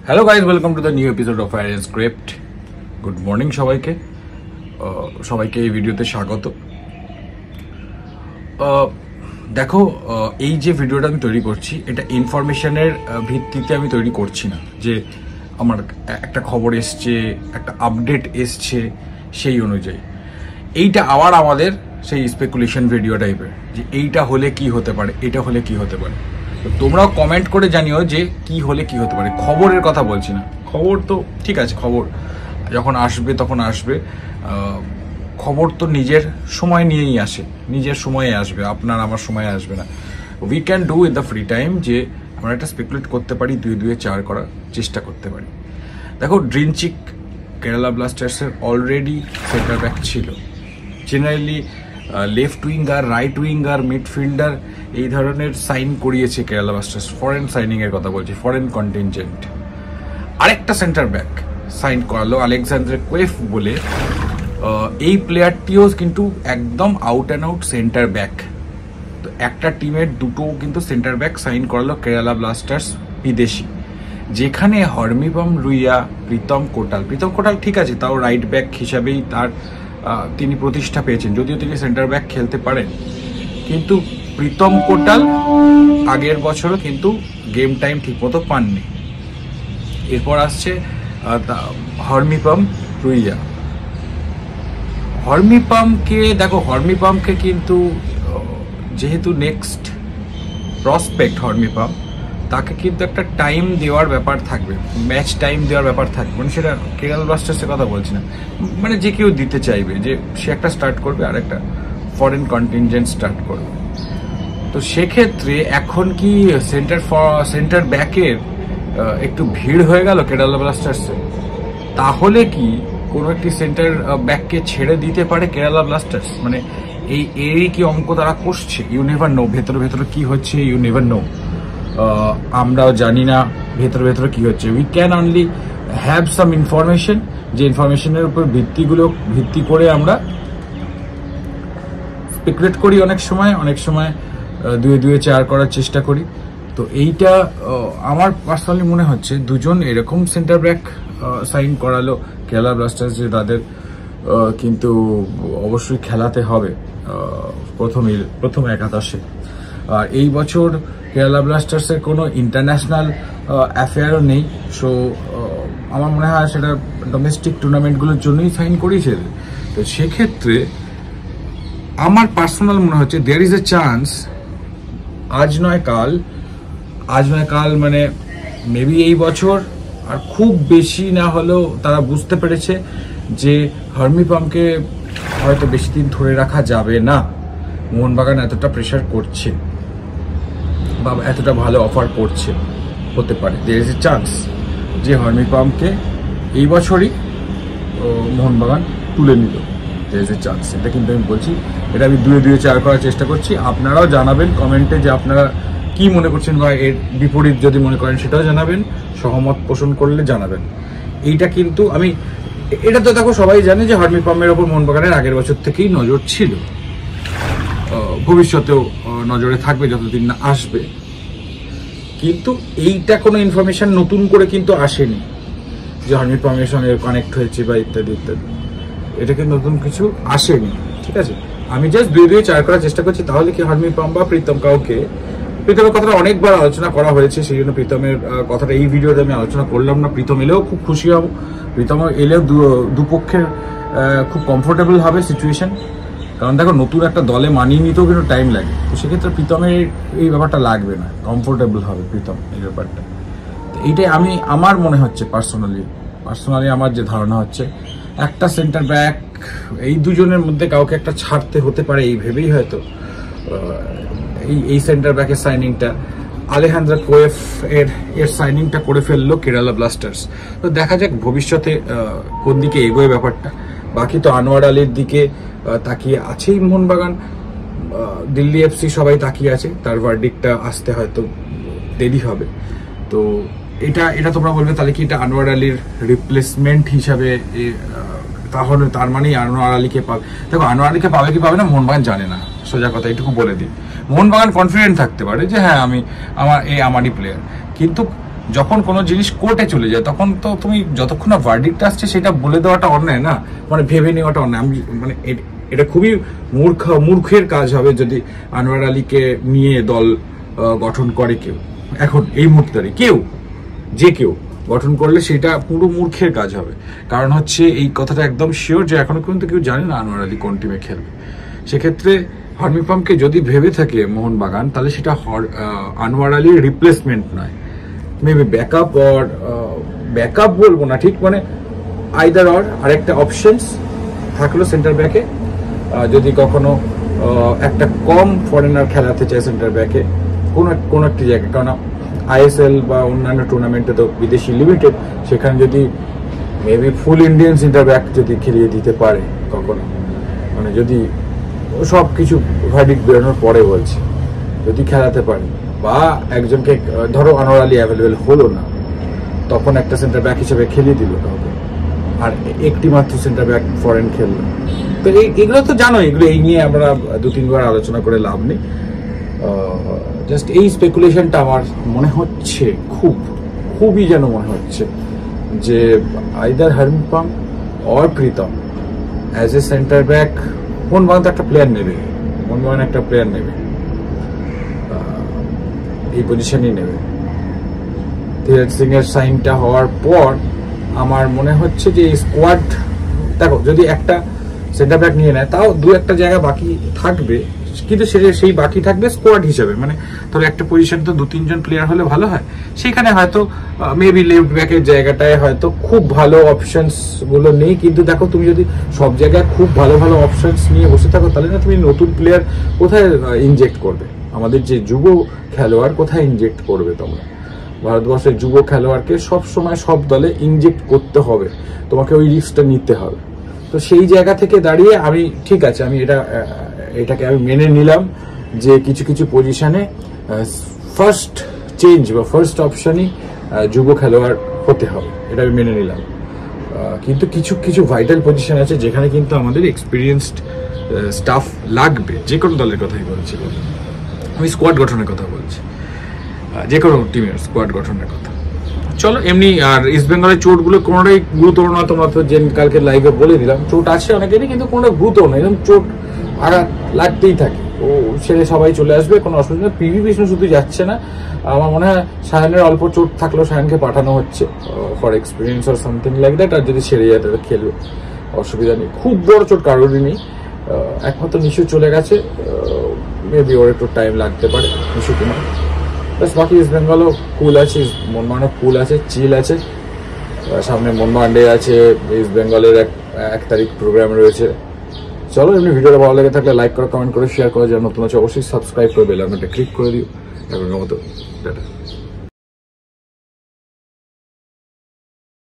Hello guys, welcome to the new episode of fire and script. Good morning সবাইকে এই ভিডিওতে স্বাগত। দেখো, এই যে ভিডিওটা আমি তৈরি করছি এটা ইনফরমেশনের ভিত্তিতে আমি তৈরি করছি না, যে আমার একটা খবর এসছে, একটা আপডেট এসছে সেই অনুযায়ী। এইটা আবার আমাদের সেই স্পেকুলেশন ভিডিও টাইপের, যে এইটা হলে কি হতে পারে, এটা হলে কি হতে পারে। তোমরাও কমেন্ট করে জানিও যে কি হলে কি হতে পারে। খবরের কথা বলছি না, খবর তো ঠিক আছে, খবর যখন আসবে তখন আসবে। খবর তো নিজের সময় নিয়েই আসে, নিজের সময়ে আসবে, আপনার আমার সময়ে আসবে না। We can do with the free time যে আমরা একটা স্পেকুলেট করতে পারি, 2-2-4 করার চেষ্টা করতে পারি। দেখো, ড্রিনচিক কেরালা ব্লাস্টার্সের অলরেডি সেন্টার ব্যাক ছিল। Generally left winger, right winger, midfielder এই ধরনের সাইন করিয়েছে কেরালা ব্লাস্টার্স। ফরেন সাইনিংয়ের কথা বলছি, ফরেন কন্টিনজেন্ট। আরেকটা সেন্টার ব্যাক সাইন করালো আলেকজান্ডার কোয়েফ বলে। এই প্লেয়ারটিও কিন্তু একদম out and out centre back. তো একটা টিমের দুটো কিন্তু সেন্টার ব্যাক সাইন করালো কেরালা ব্লাস্টার্স বিদেশি, যেখানে হরমিপম রুইয়া, প্রীতম কোটাল ঠিক আছে, তাও রাইট ব্যাক হিসাবেই তিনি প্রতিষ্ঠা পেয়েছেন, যদিও তিনি সেন্টার ব্যাক খেলতে পারেন। কিন্তু প্রীতম কোটাল আগের বছরও কিন্তু গেম টাইম ঠিকমতো পাননি। এরপর আসছে হরমিপম রুইয়া। হরমিপমকে কিন্তু যেহেতু নেক্সট প্রসপেক্ট হরমিপম, তাকে কিন্তু একটা টাইম দেওয়ার ব্যাপার থাকবে, ম্যাচ টাইম দেওয়ার ব্যাপার থাকবে। মানে সেটা কেরালা ব্লাস্টার্সের কথা বলছি না, মানে যে কেউ দিতে চাইবে, যে সে একটা স্টার্ট করবে আর একটা ফরেন কন্টিনজেন্ট স্টার্ট করবে। তো সেক্ষেত্রে এখন কি সেন্টার ব্যাকের একটু ভিড় হয়ে গেল কেরালা ব্লাস্টার্সে? তাহলে কি কোনো একটি সেন্টার ব্যাককে ছেড়ে দিতে পারে কেরালা ব্লাস্টার্স? মানে এরই কি অঙ্ক তারা কষছে? ইউ নেভার নো, ভেতরে কি হচ্ছে ইউ নেভার নো। আমরাও জানি না ভেতরে কি হচ্ছে। We can only have some information, যে ইনফরমেশনের উপর ভিত্তি করে আমরা স্পেকুলেট করি। অনেক সময় 2-2-4 করার চেষ্টা করি। তো এইটা আমার পার্সোনালি মনে হচ্ছে দুজন এরকম সেন্টার ব্যাক সাইন করালো কেরালা ব্লাস্টার্স, যে তাদের কিন্তু অবশ্যই খেলাতে হবে প্রথম একাদশে। আর এই বছর কেরালা ব্লাস্টার্সের কোনো ইন্টারন্যাশনাল অ্যাফেয়ারও নেই। সো আমার মনে হয় সেটা ডোমেস্টিক টুর্নামেন্টগুলোর জন্যই সাইন করিয়েছে। তো সেক্ষেত্রে আমার পার্সোনাল মনে হচ্ছে দেয়ার ইজ এ চান্স, আজ নয় কাল মানে মেবি এই বছর, আর খুব বেশি না হলেও তারা বুঝতে পেরেছে যে হরমিপমকে হয়তো বেশি দিন ধরে রাখা যাবে না। মোহনবাগান এতটা প্রেশার করছে বা এতটা ভালো অফার করছে, হতে পারে দেয়ার ইজ এ চান্স যে হরমিপমকে এই বছরই মোহনবাগান তুলে নিল। দেয়ার ইজ এ চান্স, এটা কিন্তু আমি বলছি, এটা আমি 2-2-4 করার চেষ্টা করছি। আপনারাও জানাবেন কমেন্টে যে আপনারা কি মনে করছেন, বা এর বিপরীত যদি মনে করেন সেটাও জানাবেন, সহমত পোষণ করলে জানাবেন। এটা তো দেখো সবাই জানে যে হরমিপমের ওপর মোহনবাগানের আগের বছর থেকেই নজর ছিল, ভবিষ্যতেও নজরে থাকবে যতদিন না আসবে। কিন্তু এইটা কোনো ইনফরমেশন নতুন করে কিন্তু আসেনি যে হরমিপমের সঙ্গে কানেক্ট হয়েছে বা ইত্যাদি। এটা কিন্তু নতুন কিছু আসেনি, ঠিক আছে। আমি জাস্ট 2-2-4 করার চেষ্টা করছি। তাহলে কি হরমিপম বা প্রীতম প্রীতমের কথাটা অনেকবার আলোচনা করা হয়েছে, সেই জন্য প্রীতমের কথাটা এই ভিডিওতে আমি আলোচনা করলাম না। প্রীতম এলেও খুব খুশি হব, প্রীতম এলেও দুপক্ষের খুব কমফোর্টেবল হবে সিচুয়েশন। কারণ দেখো, নতুন একটা দলে মানিয়ে নিতেও কিন্তু টাইম লাগে। তো সেক্ষেত্রে প্রীতমের এই ব্যাপারটা লাগবে না, কমফোর্টেবল হবে প্রীতম এই ব্যাপারটা। তো এইটাই আমার মনে হচ্ছে পার্সোনালি আমার যে ধারণা হচ্ছে, একটা সেন্টার ব্যাক এই দুজনের মধ্যে কাউকে একটা ছাড়তে হতে পারে, এই ভেবেই হয়তো এই সেন্টার ব্যাকের সাইনিংটা, আলেহান্দ্রা কোয়েফ এর সাইনিংটা করে ফেললো কেরালা ব্লাস্টার্স। তো দেখা যাক ভবিষ্যতে কোন দিকে এগোয় ব্যাপারটা। বাকি তো আনোয়ার আলীর দিকে তাকিয়ে আছেই মোহনবাগান, দিল্লি এফসি সবাই তাকিয়ে আছে, তার ভার্ডিক্টটা আসতে হয়তো দেরি হবে। তো এটা তোমরা বলবে তাহলে কি এটা আনোয়ার আলীর রিপ্লেসমেন্ট হিসাবে, তাহলে তার মানেই আনোয়ার আলীকে পাবে। দেখো, আনোয়ার আলীকে পাবে কি পাবে না মোহনবাগান জানে না, সোজা কথা এটুকু বলে দিই। মোহনবাগান কনফিডেন্ট থাকতে পারে যে হ্যাঁ আমারই প্লেয়ার, কিন্তু যখন কোনো জিনিস কোর্টে চলে যায় তখন তো তুমি যতক্ষণ না ভার্ডিক্ট আসছে সেটা বলে দেওয়াটা অন্যায় না, মানে ভেবে নেওয়াটা অন্যায়। আমি মানে এটা খুবই মূর্খের কাজ হবে যদি আনোয়ার আলীকে নিয়ে দল গঠন করে কেউ। এখন এই মুহূর্তে কেউ গঠন করলে সেটা পুরো মূর্খের কাজ হবে। কারণ হচ্ছে এই কথাটা একদম শিওর যে এখনো পর্যন্ত কেউ জানে না আনোয়ার আলী কোন টিমে খেলবে। সেক্ষেত্রে হার্মিপামকে যদি ভেবে থাকে মোহনবাগান, তাহলে সেটা আনোয়ার আলীর রিপ্লেসমেন্ট নয়, মেবি ব্যাকআপ বলবো না ঠিক, মানে আইদার অর আরেকটা অপশনস থাকলো সেন্টার ব্যাকে। যদি কখনো একটা কম ফরেনার খেলাতে চায় সেন্টার ব্যাকে কোনো একটি জায়গায়, কারণ আইএসএল বা অন্যান্য টুর্নামেন্টে তো বিদেশি লিমিটেড, সেখানে যদি মেবি ফুল ইন্ডিয়ান সেন্টার ব্যাক যদি খেলিয়ে দিতে পারে কখনো, মানে যদি সব কিছু ভার্ডিক্ট বেরোনোর পরে বলছি, যদি খেলাতে পারে, বা একজনকে ধরো আনোয়ার আলী অ্যাভেলেবেল হলো না, তখন একটা সেন্টার ব্যাক হিসেবে খেলিয়ে দিল কাউকে, আর একটি মাত্র সেন্টার ব্যাক ফরেন খেললো। তো এগুলো তো জানো, এই নিয়ে আমরা 2-3 বার আলোচনা করে লাভ নেই। জাস্ট এই স্পেকুলেশনটা আমার মনে হচ্ছে খুবই যেন মনে হচ্ছে যে either হার্মিপাম or Pritam as a centre back Mohun Bagan তো একটা প্লেয়ার নেবে, এই পজিশনই নেবে। ধীরাজ সিং এর সাইনটা হওয়ার পর আমার মনে হচ্ছে যে স্কোয়াড, দেখো যদি একটা সেন্টার ব্যাক নিয়ে নেয় তাও 2-1টা জায়গা বাকি থাকবে, কিন্তু সেই বাকি থাকবে স্কোয়াড হিসেবে। মানে ধরো একটা পজিশন তো 2-3 জন প্লেয়ার হলে ভালো হয়, সেখানে হয়তো মেবি লেফট ব্যাকের জায়গাটায় হয়তো খুব ভালো অপশনস গুলো নেই। কিন্তু দেখো তুমি যদি সব জায়গায় খুব ভালো অপশনস নিয়ে বসে থাকো, তাহলে না তুমি নতুন প্লেয়ার কোথায় ইনজেক্ট করবে? আমাদের যে যুব খেলোয়াড় কোথায় ইনজেক্ট করবে তোমরা? ভারতবর্ষের যুব খেলোয়াড়কে সব সময় সব দলে ইনজেক্ট করতে হবে, তোমাকে ওই রিস্কটা নিতে হবে। তো সেই জায়গা থেকে দাঁড়িয়ে আমি ঠিক আছে, আমি এটাকে আমি মেনে নিলাম যে কিছু পজিশনে ফার্স্ট চেঞ্জ বা ফার্স্ট অপশনই যুব খেলোয়াড় হতে হবে, এটা আমি মেনে নিলাম। কিন্তু কিছু ভাইটাল পজিশন আছে যেখানে কিন্তু আমাদের এক্সপিরিয়েন্সড স্টাফ লাগবে। যে কোনো দলের কথাই বলছি, আমি স্কোয়াড গঠনের কথা বলছি, যে কোনো টিমের স্কোয়াড গঠনের কথা। চলো এমনি, আর ইস্ট বেঙ্গলের চোটগুলো কোনোটাই গুরুতর না, তোমরা তো যে কালকে লাইভে বলে দিলাম, চোট আছে অনেকেরই, কিন্তু কোনোটা গুরুতর না, এরকম চোট আঘাত লাগতেই থাকে, ও ছেড়ে সবাই চলে আসবে, কোনো অসুবিধা নেই। পিভি বিষ্ণু শুধু যাচ্ছে না, আমার মনে হয় সায়নের অল্প চোট থাকলেও সায়নকে পাঠানো হচ্ছে for experience or something like that, আর যদি সেরে যায় তাহলে খেলবে, অসুবিধা নেই। খুব বড় চোট কারোরই নেই, একমাত্র নিশু চলে গেছে, মেবি ওর একটু টাইম লাগতে পারে নিশু কুমার। প্লাস বাকি ইস্ট বেঙ্গলও কুল আছে, মোহনবাগানও কুল আছে, চিল আছে। সামনে মোহনবাগান ডে আছে, ইস্ট বেঙ্গলের 1 তারিখ প্রোগ্রাম রয়েছে। চলো এমনি ভিডিওটা ভালো লেগে থাকলে লাইক করো, কমেন্ট করে শেয়ার করো, যারা নতুন আছে অবশ্যই সাবস্ক্রাইব করে বেল আইকনটা ক্লিক করে দিও। এখন মতো টাটা।